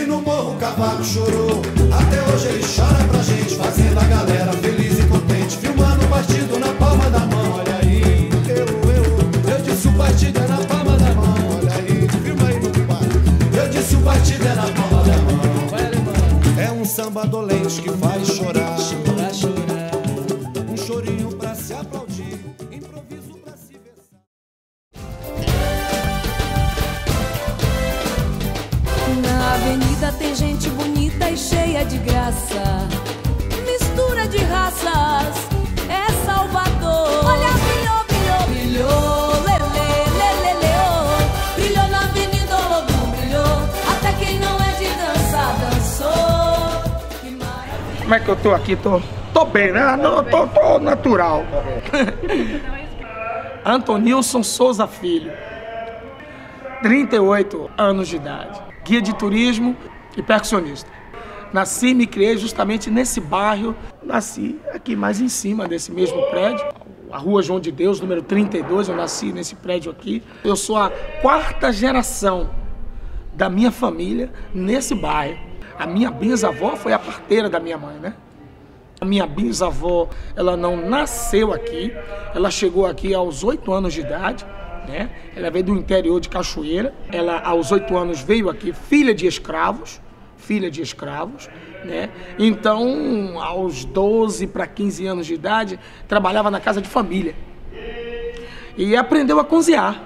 no morro o cavalo chorou. Até hoje ele chora pra gente, fazendo a galera feliz e contente, filmando o partido na palma da mão. Olha aí, eu disse o partido é na palma da mão. Olha aí, filma aí no pai. Eu disse o partido é na palma da mão. Vai, alemão. É um samba dolente que faz chorar, chorar, chorar. Um chorinho pra se aplaudir, improviso pra se versar. Na avenida tem gente bonita e cheia de graça, mistura de raças, é Salvador. Olha, brilhou, brilhou, brilhou, lele, lele, leô. Brilhou na Avenida Olodum, brilhou, até quem não é de dança dançou. Que maravilha. Como é que eu tô aqui? Tô bem, né? Não, tô natural. Antonilson Souza Filho, 38 anos de idade, guia de turismo e percussionista. Nasci e me criei justamente nesse bairro, nasci aqui mais em cima desse mesmo prédio, a Rua João de Deus, número 32, eu nasci nesse prédio aqui. Eu sou a 4ª geração da minha família nesse bairro. A minha bisavó foi a parteira da minha mãe, né? A minha bisavó, ela não nasceu aqui, ela chegou aqui aos 8 anos de idade, né? Ela veio do interior de Cachoeira, ela aos 8 anos veio aqui, filha de escravos, né? Então, aos 12 para 15 anos de idade, trabalhava na casa de família e aprendeu a cozinhar.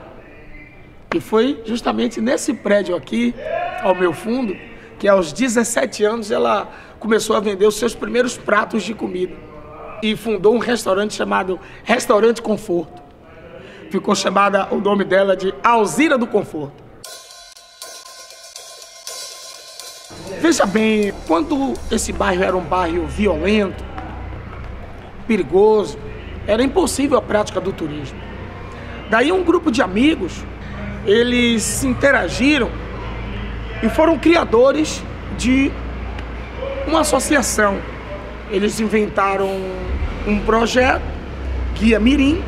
E foi justamente nesse prédio aqui, ao meu fundo, que aos 17 anos ela começou a vender os seus primeiros pratos de comida e fundou um restaurante chamado Restaurante Conforto. Ficou chamada o nome dela de Alzira do Conforto. Veja bem, quando esse bairro era um bairro violento, perigoso, era impossível a prática do turismo. Daí um grupo de amigos, eles se interagiram e foram criadores de uma associação. Eles inventaram um projeto, Guia Mirim.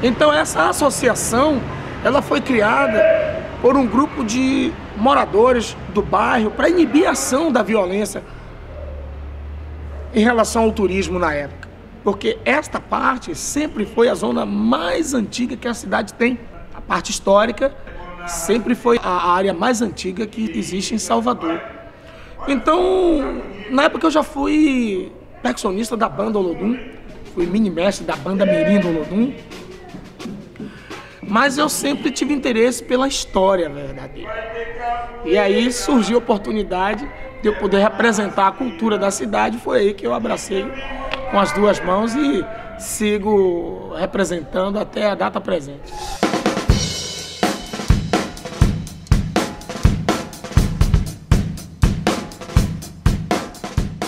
Então essa associação, ela foi criada por um grupo de moradores do bairro para inibir a ação da violência em relação ao turismo na época. Porque esta parte sempre foi a zona mais antiga que a cidade tem. A parte histórica sempre foi a área mais antiga que existe em Salvador. Então, na época eu já fui percussionista da banda Olodum, fui mini-mestre da banda Mirim do Olodum, mas eu sempre tive interesse pela história verdadeira. E aí surgiu a oportunidade de eu poder representar a cultura da cidade, foi aí que eu abracei com as 2 mãos e sigo representando até a data presente.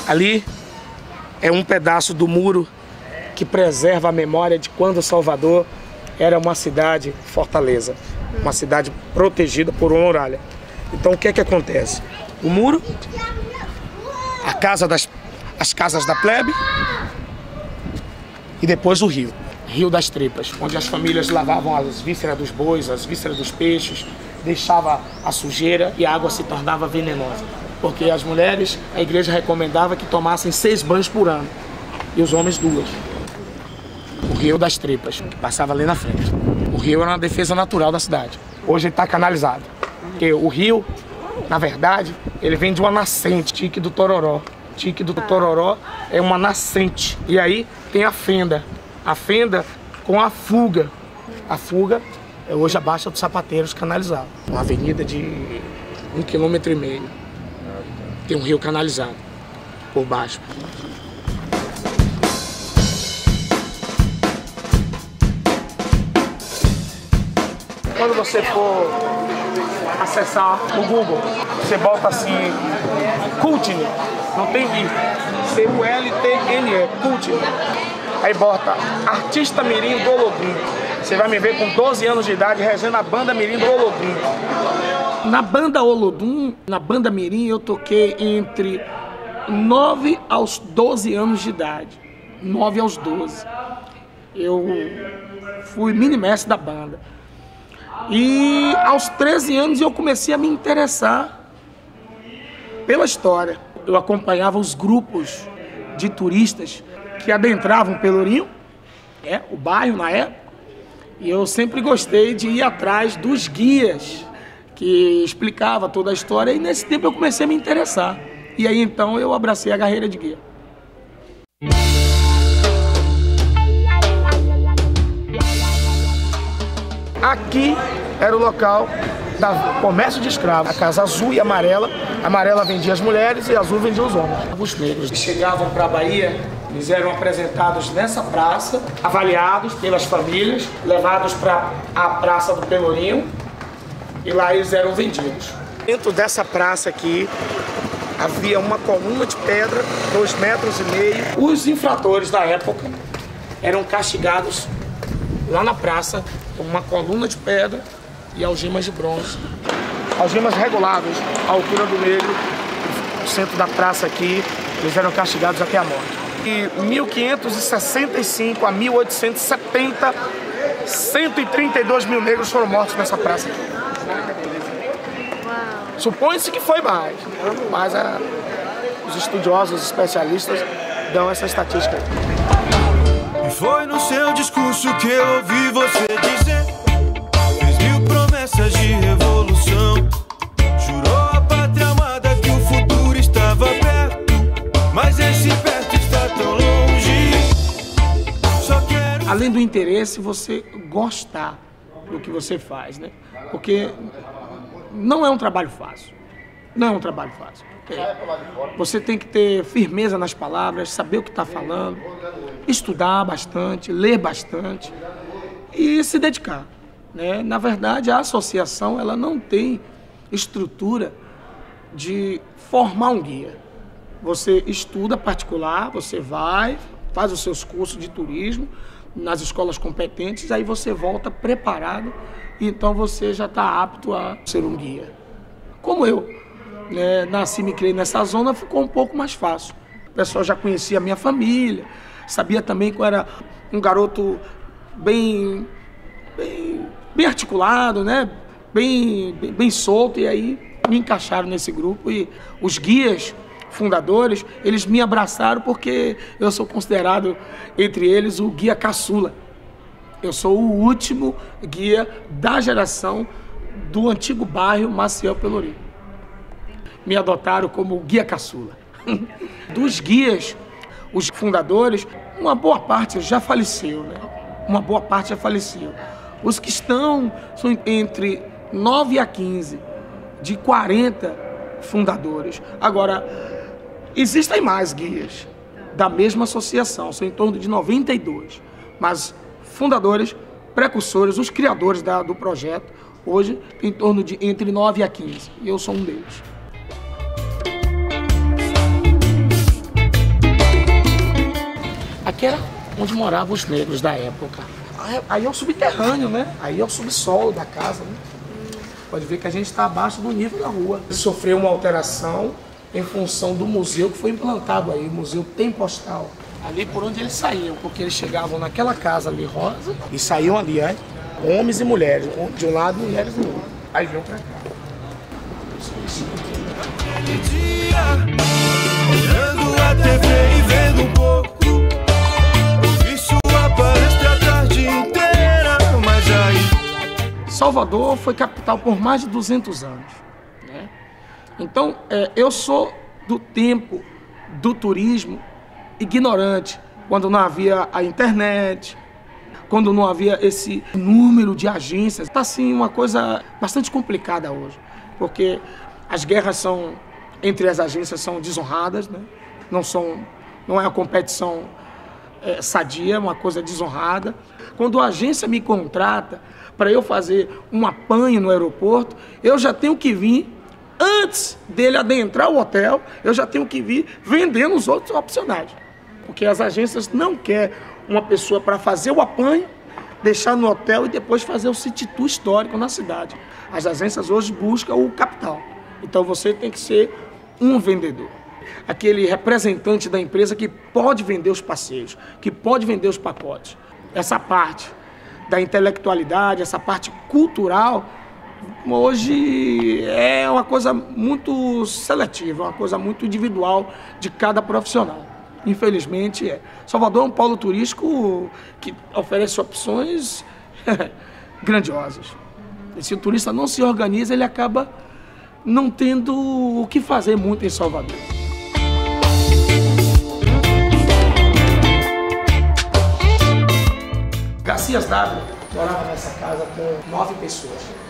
Ali é um pedaço do muro que preserva a memória de quando Salvador era uma cidade fortaleza, uma cidade protegida por uma muralha. Então o que é que acontece? O muro, as casas da plebe e depois o rio, Rio das Tripas, onde as famílias lavavam as vísceras dos bois, as vísceras dos peixes, deixava a sujeira e a água se tornava venenosa. Porque as mulheres, a igreja recomendava que tomassem 6 banhos por ano e os homens 2. O Rio das Tripas, que passava ali na frente. O rio era uma defesa natural da cidade. Hoje ele está canalizado. Porque o rio, na verdade, ele vem de uma nascente, Tique do Tororó. Tique do Tororó é uma nascente. E aí tem a fenda. A fenda com a fuga. A fuga é hoje a Baixa dos Sapateiros canalizado. Uma avenida de 1,5 km. Tem um rio canalizado por baixo. Quando você for acessar no Google, você bota assim, Cultne, não tem I, C-U-L-T-N-E, Cultne. Aí bota Artista Mirim do Olodum. Você vai me ver com 12 anos de idade regendo a banda Mirim do Olodum. Na banda Olodum, na banda Mirim, eu toquei entre 9 aos 12 anos de idade. 9 aos 12. Eu fui mini-mestre da banda. E aos 13 anos eu comecei a me interessar pela história. Eu acompanhava os grupos de turistas que adentravam Pelourinho, o bairro na época, e eu sempre gostei de ir atrás dos guias que explicava toda a história, e nesse tempo eu comecei a me interessar. E aí então eu abracei a carreira de guia. Aqui era o local do comércio de escravos. A casa azul e amarela. A amarela vendia as mulheres e a azul vendia os homens. Os negros que chegavam para a Bahia, eles eram apresentados nessa praça, avaliados pelas famílias, levados para a Praça do Pelourinho e lá eles eram vendidos. Dentro dessa praça aqui havia uma coluna de pedra, 2,5 metros. Os infratores da época eram castigados lá na praça com uma coluna de pedra e algemas de bronze. Algemas reguláveis à altura do negro, no centro da praça aqui, eles eram castigados até a morte. De 1565 a 1870, 132 mil negros foram mortos nessa praça aqui. Supõe-se que foi mais, mas os estudiosos, os especialistas dão essa estatística aí. E foi no seu discurso que eu ouvi você dizer: fez 1000 promessas de revolução, jurou a pátria amada que o futuro estava perto, mas esse perto está tão longe. Só quero... Além do interesse, você gostar do que você faz, né? Porque não é um trabalho fácil. Não é um trabalho fácil. Você tem que ter firmeza nas palavras, saber o que está falando, estudar bastante, ler bastante e se dedicar, né? Na verdade, a associação ela não tem estrutura de formar um guia. Você estuda particular, você vai, faz os seus cursos de turismo nas escolas competentes, aí você volta preparado e então você já está apto a ser um guia. Como eu, né, nasci e me criei nessa zona, ficou um pouco mais fácil. O pessoal já conhecia a minha família, sabia também que eu era um garoto bem articulado, né? bem solto, e aí me encaixaram nesse grupo. E os guias fundadores, eles me abraçaram porque eu sou considerado, entre eles, o guia caçula. Eu sou o último guia da geração do antigo bairro Maciel Pelourinho. Me adotaram como guia caçula. Dos guias, os fundadores, uma boa parte já faleceu, né? Uma boa parte já faleceu. Os que estão são entre 9 a 15, de 40 fundadores. Agora, existem mais guias da mesma associação, são em torno de 92. Mas fundadores, precursores, os criadores do projeto, hoje tem em torno de entre 9 a 15. E eu sou um deles. Aqui era onde moravam os negros da época. Aí é o subterrâneo, né? Aí é o subsolo da casa, né? Pode ver que a gente está abaixo do nível da rua. Sofreu uma alteração em função do museu que foi implantado aí, o Museu Tempostal. Ali por onde eles saíam, porque eles chegavam naquela casa ali rosa e saíam ali, homens e mulheres, de um lado, mulheres do outro. Aí vinham pra cá. Aquele dia, olhando a TV e vendo um pouco, ouvi sua palestra a tarde inteira, mas aí... Salvador foi capital por mais de 200 anos, né? Então, eu sou do tempo do turismo ignorante, quando não havia a internet, quando não havia esse número de agências. Está assim uma coisa bastante complicada hoje, porque as guerras entre as agências são desonradas, né? Não é uma competição sadia, é uma coisa desonrada. Quando a agência me contrata para eu fazer um apanho no aeroporto, eu já tenho que vir, antes dele adentrar o hotel, eu já tenho que vir vendendo os outros opcionais. Porque as agências não querem uma pessoa para fazer o apanho, deixar no hotel e depois fazer o city tour histórico na cidade. As agências hoje buscam o capital. Então você tem que ser um vendedor. Aquele representante da empresa que pode vender os passeios, que pode vender os pacotes. Essa parte da intelectualidade, essa parte cultural, hoje é uma coisa muito seletiva, uma coisa muito individual de cada profissional. Infelizmente, é. Salvador é um polo turístico que oferece opções grandiosas. E se o turista não se organiza, ele acaba não tendo o que fazer muito em Salvador. Garcias Dávila morava nessa casa com 9 pessoas.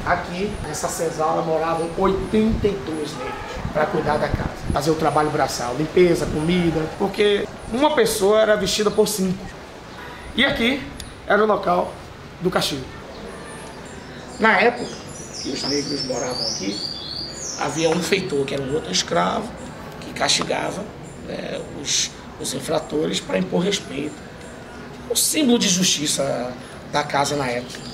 Aqui, nessa senzala, moravam 82 negros para cuidar da casa, fazer o trabalho braçal, limpeza, comida, porque uma pessoa era vestida por 5. E aqui era o local do castigo. Na época que os negros moravam aqui, havia um feitor, que era um outro escravo, que castigava, né, os infratores para impor respeito. O símbolo de justiça da casa na época.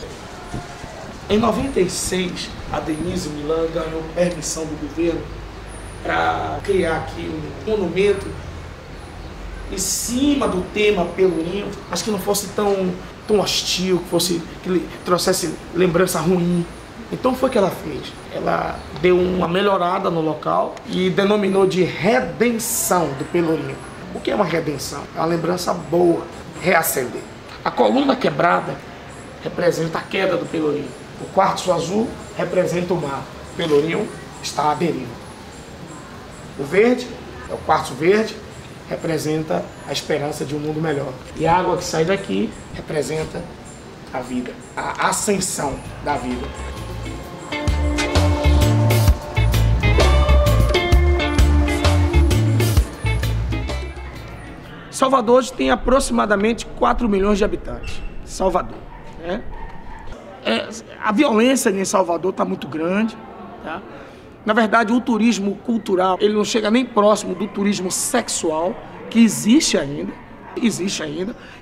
Em 96, a Denise Milan ganhou permissão do governo para criar aqui um monumento em cima do tema Pelourinho, mas que não fosse tão hostil, que trouxesse lembrança ruim. Então foi o que ela fez. Ela deu uma melhorada no local e denominou de Redenção do Pelourinho. O que é uma redenção? É uma lembrança boa, reacender. A coluna quebrada representa a queda do Pelourinho. O quartzo azul representa o mar. O Pelourinho está à deriva. O verde, é o quartzo verde, representa a esperança de um mundo melhor. E a água que sai daqui representa a vida, a ascensão da vida. Salvador hoje tem aproximadamente 4 milhões de habitantes. Salvador, né? A violência em Salvador está muito grande, tá? Na verdade, o turismo cultural, ele não chega nem próximo do turismo sexual, que existe ainda,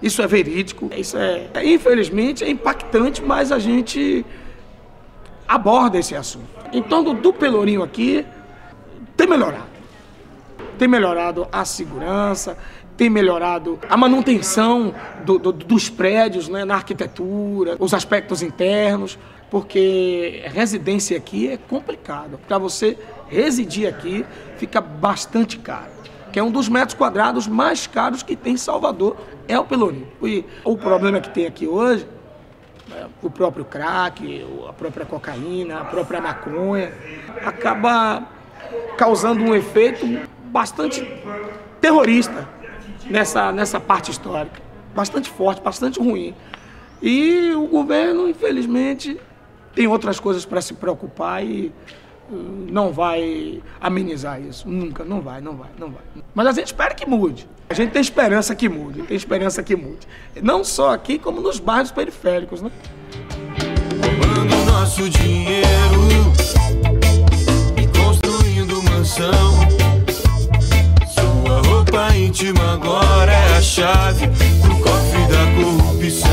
isso é verídico, infelizmente, é impactante, mas a gente aborda esse assunto. Então, do Pelourinho aqui, tem melhorado a segurança, tem melhorado a manutenção dos prédios, né, na arquitetura, os aspectos internos, porque residência aqui é complicado. Para você residir aqui, fica bastante caro. Que é um dos metros quadrados mais caros que tem em Salvador, é o Pelourinho. E o problema que tem aqui hoje, o próprio crack, a própria cocaína, a própria maconha, acaba causando um efeito bastante terrorista nessa parte histórica. Bastante forte, bastante ruim. E o governo, infelizmente, tem outras coisas para se preocupar e não vai amenizar isso. Nunca, não vai. Mas a gente espera que mude. A gente tem esperança que mude, Não só aqui, como nos bairros periféricos, né? Roubando nosso dinheiro e construindo mansão. Sua roupa íntima agora é a chave pro cofre da corrupção.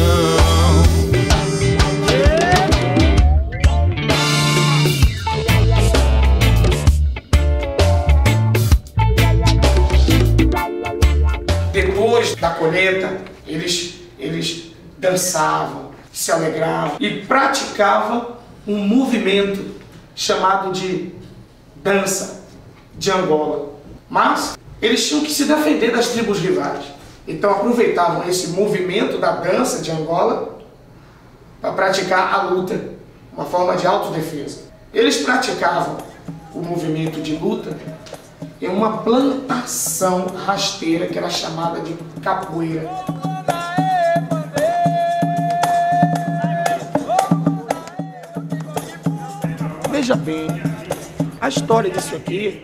Depois da colheita, eles dançavam, se alegravam e praticavam um movimento chamado de dança de Angola. Mas eles tinham que se defender das tribos rivais. Então aproveitavam esse movimento da dança de Angola para praticar a luta, uma forma de autodefesa. Eles praticavam o movimento de luta em uma plantação rasteira que era chamada de capoeira. Veja bem, a história disso aqui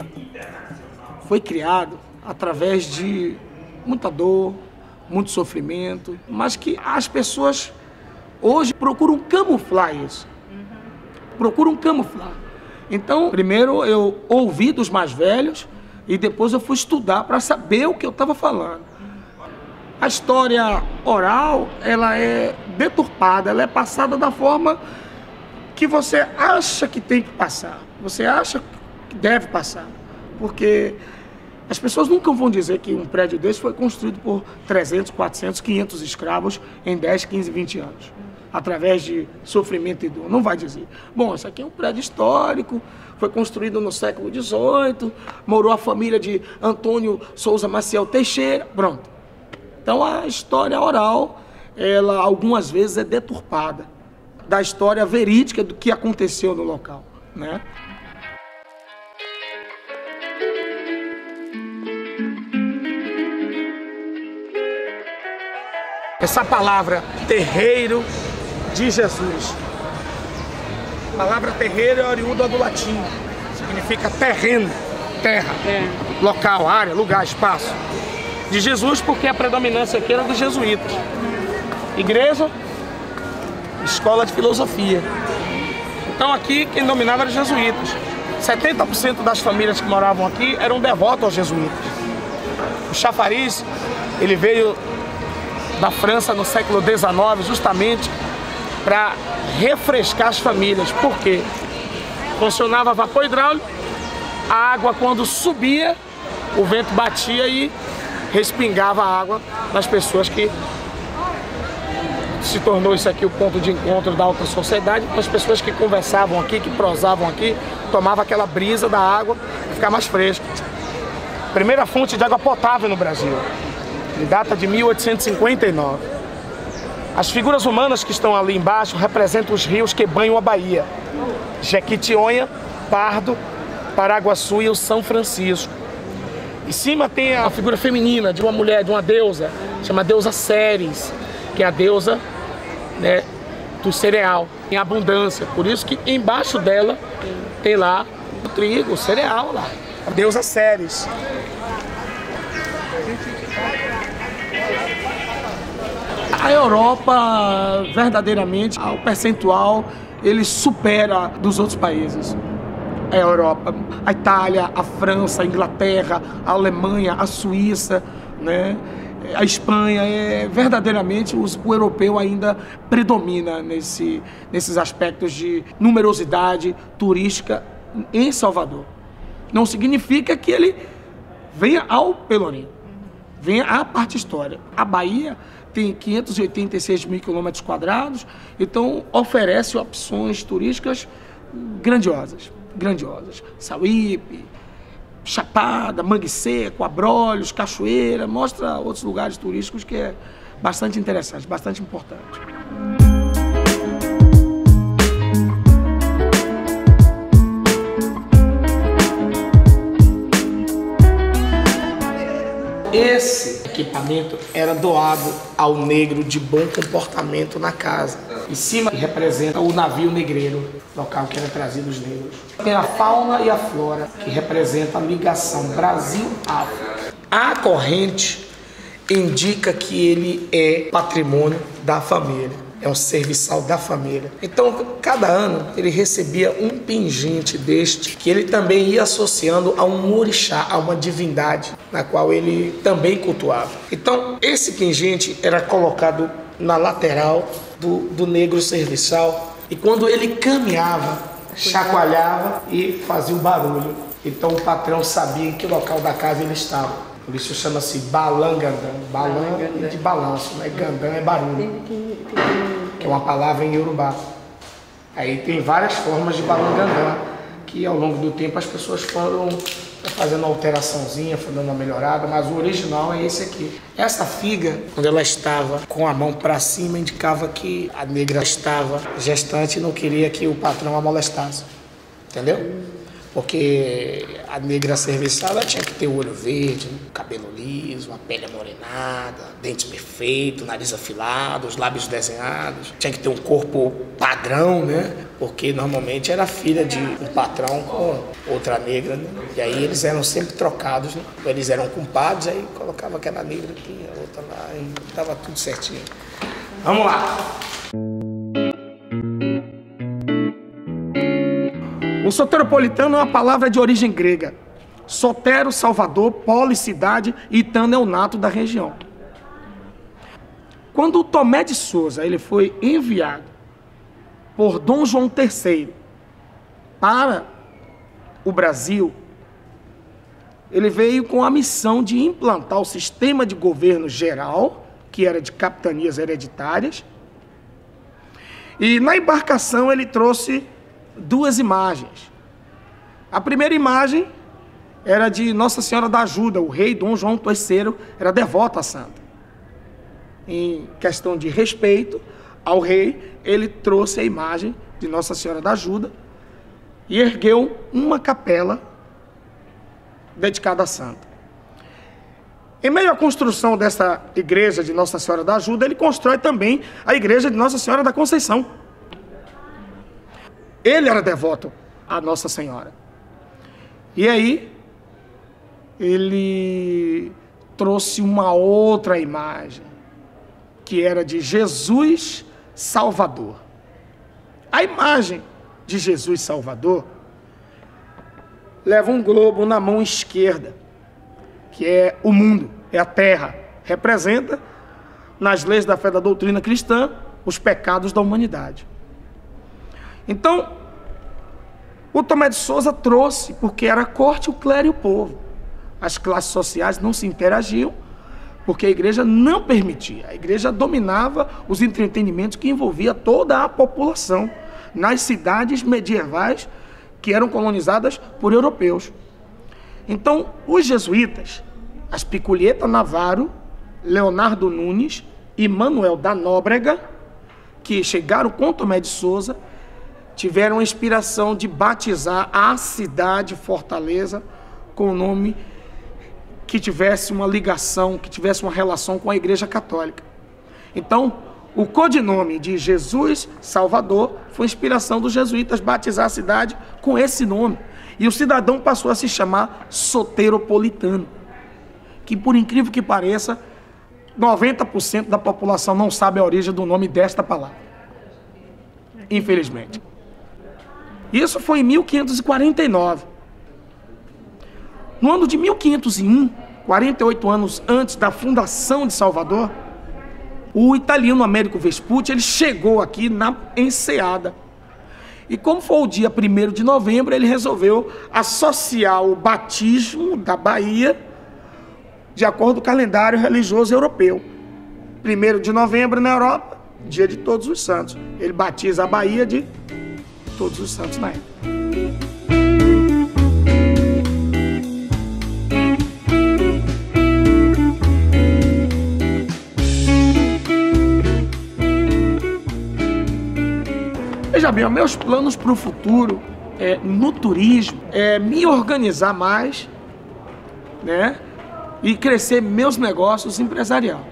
foi criado através de muita dor, muito sofrimento, mas que as pessoas hoje procuram camuflar isso. Então, primeiro eu ouvi dos mais velhos e depois eu fui estudar para saber o que eu estava falando. A história oral, ela é deturpada, ela é passada da forma que você acha que tem que passar. Você acha que deve passar. Porque As pessoas nunca vão dizer que um prédio desse foi construído por 300, 400, 500 escravos em 10, 15, 20 anos, através de sofrimento e dor. Não vai dizer. Bom, isso aqui é um prédio histórico, foi construído no século XVIII, morou a família de Antônio Souza Maciel Teixeira, pronto. Então a história oral, ela algumas vezes é deturpada da história verídica do que aconteceu no local, né? Essa palavra terreiro de Jesus. A palavra terreiro é oriunda do latim. Significa terreno, terra, local, área, lugar, espaço. De Jesus, porque a predominância aqui era dos jesuítas. Igreja, escola de filosofia. Então aqui quem dominava eram os jesuítas. 70% das famílias que moravam aqui eram devotos aos jesuítas. O chafariz, ele veio da França no século XIX, justamente para refrescar as famílias. Por quê? Funcionava vapor hidráulico, a água quando subia, o vento batia e respingava a água nas pessoas, que se tornou isso aqui o ponto de encontro da alta sociedade. As pessoas que conversavam aqui, que prosavam aqui, tomavam aquela brisa da água para ficar mais fresco. Primeira fonte de água potável no Brasil. Ele data de 1859. As figuras humanas que estão ali embaixo representam os rios que banham a Bahia: Jequitinhonha, Pardo, Paraguaçu e o São Francisco. Em cima tem a figura feminina de uma mulher, de uma deusa, chama deusa Ceres, que é a deusa, né, do cereal, em abundância. Por isso que embaixo dela tem lá o trigo, o cereal lá, a deusa Ceres. A Europa, verdadeiramente, o percentual, ele supera dos outros países. A Europa, a Itália, a França, a Inglaterra, a Alemanha, a Suíça, né? A Espanha, verdadeiramente o europeu ainda predomina nesses aspectos de numerosidade turística em Salvador. Não significa que ele venha ao Pelourinho, venha à parte histórica. A Bahia tem 586 mil quilômetros quadrados, então oferece opções turísticas grandiosas. Sauípe, Chapada, Mangue Seco, Abrolhos, Cachoeira, mostra outros lugares turísticos que é bastante interessante, bastante importante. Esse equipamento era doado ao negro de bom comportamento na casa. Em cima representa o navio negreiro, local que era trazido os negros. Tem a fauna e a flora, que representa a ligação Brasil-África. A corrente indica que ele é patrimônio da família, é um serviçal da família. Então, cada ano ele recebia um pingente deste, que ele também ia associando a um orixá, a uma divindade, na qual ele também cultuava. Então, esse pingente era colocado na lateral do negro serviçal, e quando ele caminhava, chacoalhava e fazia um barulho. Então o patrão sabia em que local da casa ele estava. Por isso chama-se balangandã. Balan é de balanço, né? Gandã é barulho, que é uma palavra em Iorubá. Aí tem várias formas de balangandã, que ao longo do tempo as pessoas foram fazendo uma alteraçãozinha, foi dando uma melhorada, mas o original é esse aqui. Essa figa, quando ela estava com a mão para cima, indicava que a negra estava gestante e não queria que o patrão a molestasse. Entendeu? Porque a negra serviçal, ela tinha que ter o olho verde, cabelo liso, a pele amorenada, dentes perfeitos, nariz afilado, os lábios desenhados. Tinha que ter um corpo padrão, né? Porque normalmente era filha de um patrão com outra negra, né? E aí eles eram sempre trocados, né? Eles eram compadres, aí colocava aquela negra aqui, a outra lá, e tava tudo certinho. Vamos lá! O soteropolitano é uma palavra de origem grega. Sotero, Salvador, polis, cidade, e Itano é o nato da região. Quando Tomé de Souza ele foi enviado por Dom João III para o Brasil, ele veio com a missão de implantar o sistema de governo geral, que era de capitanias hereditárias. E na embarcação ele trouxe 2 imagens. A primeira imagem era de Nossa Senhora da Ajuda. O rei Dom João III era devoto à santa. Em questão de respeito ao rei, ele trouxe a imagem de Nossa Senhora da Ajuda e ergueu uma capela dedicada à santa. Em meio à construção dessa igreja de Nossa Senhora da Ajuda, ele constrói também a igreja de Nossa Senhora da Conceição. Ele era devoto a Nossa Senhora. E aí, ele trouxe uma outra imagem, que era de Jesus Salvador. A imagem de Jesus Salvador leva um globo na mão esquerda, que é o mundo, é a terra. Representa, nas leis da fé da doutrina cristã, os pecados da humanidade. Então, o Tomé de Souza trouxe, porque era a corte, o clero e o povo. As classes sociais não se interagiam, porque a igreja não permitia. A igreja dominava os entretenimentos que envolvia toda a população, nas cidades medievais que eram colonizadas por europeus. Então, os jesuítas, Aspiculieta Navarro, Leonardo Nunes e Manuel da Nóbrega, que chegaram com Tomé de Souza, tiveram a inspiração de batizar a cidade Fortaleza com o nome que tivesse uma ligação, que tivesse uma relação com a Igreja Católica. Então, o codinome de Jesus Salvador foi inspiração dos jesuítas batizar a cidade com esse nome. E o cidadão passou a se chamar soteropolitano, que, por incrível que pareça, 90% da população não sabe a origem do nome desta palavra. Infelizmente. Isso foi em 1549. No ano de 1501, 48 anos antes da fundação de Salvador, o italiano Américo Vespucci, ele chegou aqui na Enseada. E como foi o dia 1º de novembro, ele resolveu associar o batismo da Bahia de acordo com o calendário religioso europeu. 1º de novembro na Europa, dia de Todos os Santos. Ele batiza a Bahia de Todos os Santos na época. Veja bem, meus planos para o futuro no turismo é me organizar mais, né, e crescer meus negócios empresariais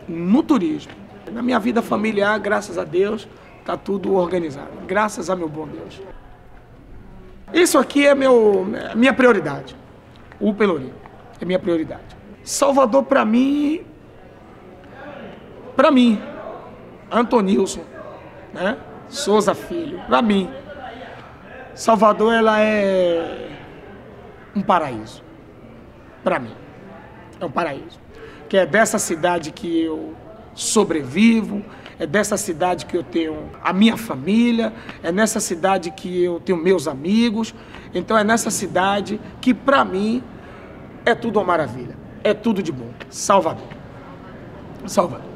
no turismo. Na minha vida familiar, graças a Deus, está tudo organizado. Graças a meu bom Deus. Isso aqui é minha prioridade. O Pelourinho é minha prioridade. Salvador, para mim, Antonilson, né? Souza Filho, para mim, Salvador, ela é um paraíso. Para mim, é um paraíso. Que é dessa cidade que eu sobrevivo, é dessa cidade que eu tenho a minha família, é nessa cidade que eu tenho meus amigos. Então é nessa cidade que, para mim, é tudo uma maravilha. É tudo de bom. Salvador. Salvador.